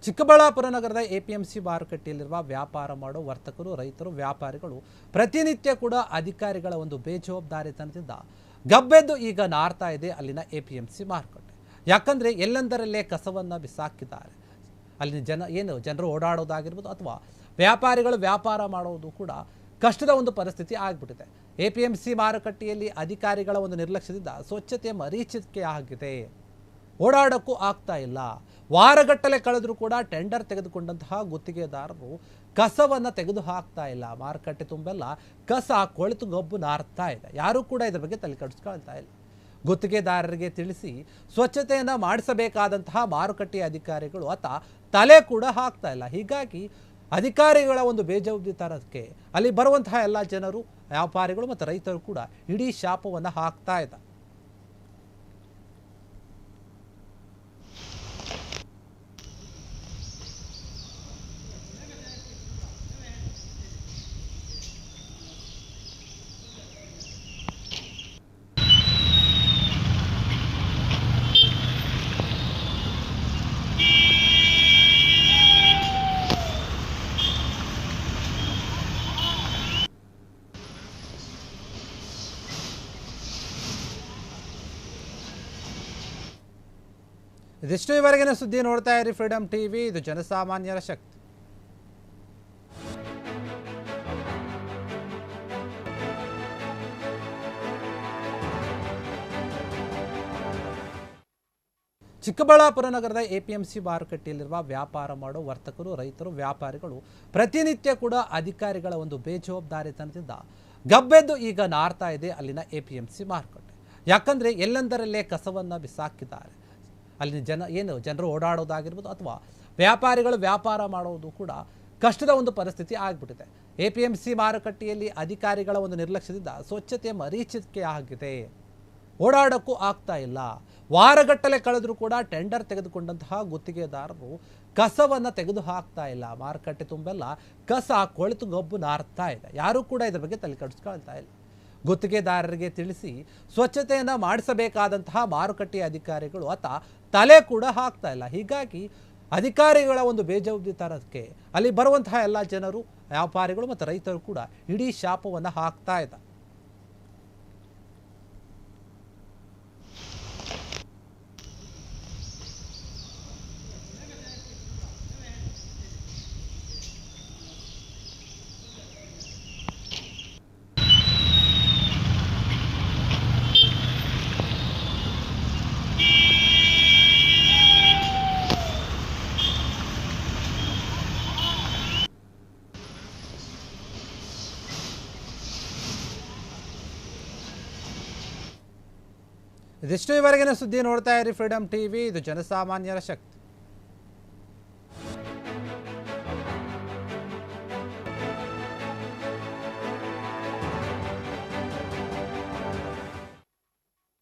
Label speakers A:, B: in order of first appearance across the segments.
A: ಚಿಕ್ಕಬಳ್ಳಾಪುರ ನಗರದ ಎಪಿಎಂಸಿ ಮಾರುಕಟ್ಟೆಯಲ್ಲಿರುವ ವ್ಯಾಪಾರ ಮಾಡೋ ವರ್ತಕರು, ರೈತರು, ವ್ಯಾಪಾರಿಗಳು ಪ್ರತಿನಿತ್ಯ ಕೂಡ ಅಧಿಕಾರಿಗಳ ಒಂದು ಬೇಜವಾಬ್ದಾರಿತನದಿಂದ ಗಬ್ಬೆದ್ದು ಈಗ ನಾರ್ತಾ ಇದೆ ಅಲ್ಲಿನ ಎಪಿಎಂಸಿ ಮಾರುಕಟ್ಟೆ. ಯಾಕಂದ್ರೆ ಎಲ್ಲೆಂದರಲ್ಲೇ ಕಸವನ್ನು ಬಿಸಾಕಿದ್ದಾರೆ. ಅಲ್ಲಿನ ಜನರು ಓಡಾಡೋದಾಗಿರ್ಬೋದು ಅಥವಾ ವ್ಯಾಪಾರಿಗಳು ವ್ಯಾಪಾರ ಮಾಡೋದು ಕೂಡ ಕಷ್ಟದ ಒಂದು ಪರಿಸ್ಥಿತಿ ಆಗಿಬಿಟ್ಟಿದೆ. ಎಪಿಎಂಸಿ ಮಾರುಕಟ್ಟೆಯಲ್ಲಿ ಅಧಿಕಾರಿಗಳ ಒಂದು ನಿರ್ಲಕ್ಷ್ಯದಿಂದ ಸ್ವಚ್ಛತೆ ಮರೀಚಿಕೆ ಆಗಿದೆ. ಓಡಾಡೋಕ್ಕೂ ಆಗ್ತಾ ಇಲ್ಲ. ವಾರಗಟ್ಟಲೆ ಕಳೆದರೂ ಕೂಡ ಟೆಂಡರ್ ತೆಗೆದುಕೊಂಡಂತಹ ಗುತ್ತಿಗೆದಾರರು ಕಸವನ್ನು ತೆಗೆದು ಹಾಕ್ತಾ ಇಲ್ಲ. ಮಾರುಕಟ್ಟೆ ತುಂಬೆಲ್ಲ ಕಸ ಕೊಳೆತು ಗಬ್ಬು ನಾರ್ತಾ ಇದೆ. ಯಾರೂ ಕೂಡ ಇದರ ಬಗ್ಗೆ ತಲೆ ಕೆಡಿಸ್ಕೊಳ್ತಾ ಇಲ್ಲ. ಗುತ್ತಿಗೆದಾರರಿಗೆ ತಿಳಿಸಿ ಸ್ವಚ್ಛತೆಯನ್ನು ಮಾಡಿಸಬೇಕಾದಂತಹ ಮಾರುಕಟ್ಟೆಯ ಅಧಿಕಾರಿಗಳು ತಲೆ ಕೂಡ ಹಾಕ್ತಾ ಇಲ್ಲ. ಹೀಗಾಗಿ ಅಧಿಕಾರಿಗಳ ಒಂದು ಬೇಜವಾಬ್ದಾರಿತನಕ್ಕೆ ಅಲ್ಲಿ ಬರುವಂತಹ ಎಲ್ಲ ಜನರು, ವ್ಯಾಪಾರಿಗಳು ಮತ್ತು ರೈತರು ಕೂಡ ಇಡೀ ಶಾಪವನ್ನು ಹಾಕ್ತಾ ಇದ್ದಾರೆ. ಇದಿಷ್ಟು ಇವರೆಗಿನ ಸುದ್ದಿ. ನೋಡ್ತಾ ಇರಿ ಫ್ರೀಡಮ್ ಟಿವಿ, ಇದು ಜನಸಾಮಾನ್ಯರ ಶಕ್ತಿ. ಚಿಕ್ಕಬಳ್ಳಾಪುರ ನಗರದ ಎಪಿಎಂಸಿ ಮಾರುಕಟ್ಟೆಯಲ್ಲಿರುವ ವ್ಯಾಪಾರ ಮಾಡೋ ವರ್ತಕರು, ರೈತರು, ವ್ಯಾಪಾರಿಗಳು ಪ್ರತಿನಿತ್ಯ ಕೂಡ ಅಧಿಕಾರಿಗಳ ಒಂದು ಬೇಜವಾಬ್ದಾರಿತನದಿಂದ ಗಬ್ಬೆದ್ದು ಈಗ ನಾರ್ತಾ ಇದೆ ಅಲ್ಲಿನ ಎಪಿಎಂಸಿ ಮಾರುಕಟ್ಟೆ. ಯಾಕಂದ್ರೆ ಎಲ್ಲೆಂದರಲ್ಲೇ ಕಸವನ್ನು ಬಿಸಾಕಿದ್ದಾರೆ. ಅಲ್ಲಿನ ಜನರು ಓಡಾಡೋದಾಗಿರ್ಬೋದು ಅಥವಾ ವ್ಯಾಪಾರಿಗಳು ವ್ಯಾಪಾರ ಮಾಡೋದು ಕೂಡ ಕಷ್ಟದ ಒಂದು ಪರಿಸ್ಥಿತಿ ಆಗಿಬಿಟ್ಟಿದೆ. ಎಪಿಎಂಸಿ ಮಾರುಕಟ್ಟೆಯಲ್ಲಿ ಅಧಿಕಾರಿಗಳ ಒಂದು ನಿರ್ಲಕ್ಷ್ಯದಿಂದ ಸ್ವಚ್ಛತೆ ಮರೀಚಿಕೆ ಆಗಿದೆ. ಓಡಾಡೋಕ್ಕೂ ಆಗ್ತಾ ಇಲ್ಲ. ವಾರಗಟ್ಟಲೆ ಕಳೆದರೂ ಕೂಡ ಟೆಂಡರ್ ತೆಗೆದುಕೊಂಡಂತಹ ಗುತ್ತಿಗೆದಾರರು ಕಸವನ್ನು ತೆಗೆದು ಹಾಕ್ತಾ ಇಲ್ಲ. ಮಾರುಕಟ್ಟೆ ತುಂಬೆಲ್ಲ ಕಸ ಕೊಳೆತು ಗಬ್ಬು ನಾರ್ತಾ ಇದೆ. ಯಾರೂ ಕೂಡ ಇದರ ಬಗ್ಗೆ ತಲೆ ಕೆಡಿಸ್ಕೊಳ್ತಾ ಇಲ್ಲ. ಗುತ್ತಿಗೆದಾರರಿಗೆ ತಿಳಿಸಿ ಸ್ವಚ್ಛತೆಯನ್ನು ಮಾಡಿಸಬೇಕಾದಂತಹ ಮಾರುಕಟ್ಟೆಯ ಅಧಿಕಾರಿಗಳು ತಲೆ ಕೂಡ ಹಾಕ್ತಾ ಇಲ್ಲ. ಹೀಗಾಗಿ ಅಧಿಕಾರಿಗಳ ಒಂದು ಬೇಜವಾಬ್ದಾರಿತನಕ್ಕೆ ಅಲ್ಲಿ ಬರುವಂತಹ ಎಲ್ಲ ಜನರು, ವ್ಯಾಪಾರಿಗಳು ಮತ್ತು ರೈತರು ಕೂಡ ಇಡೀ ಶಾಪವನ್ನು ಹಾಕ್ತಾ ಇದ್ದಾರೆ. ಇದಿಷ್ಟು ಇವರೆಗಿನ ಸುದ್ದಿ. ನೋಡ್ತಾ ಇರಿ ಫ್ರೀಡಮ್ ಟಿವಿ, ಇದು ಜನಸಾಮಾನ್ಯರ ಶಕ್ತಿ.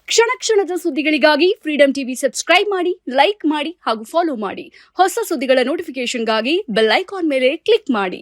B: ಕ್ಷಣ ಕ್ಷಣದ ಸುದ್ದಿಗಳಿಗಾಗಿ ಫ್ರೀಡಮ್ ಟಿವಿ ಸಬ್ಸ್ಕ್ರೈಬ್ ಮಾಡಿ, ಲೈಕ್ ಮಾಡಿ ಹಾಗೂ ಫಾಲೋ ಮಾಡಿ. ಹೊಸ ಸುದ್ದಿಗಳ ನೋಟಿಫಿಕೇಶನ್ಗಾಗಿ ಬೆಲ್ ಐಕಾನ್ ಮೇಲೆ ಕ್ಲಿಕ್ ಮಾಡಿ.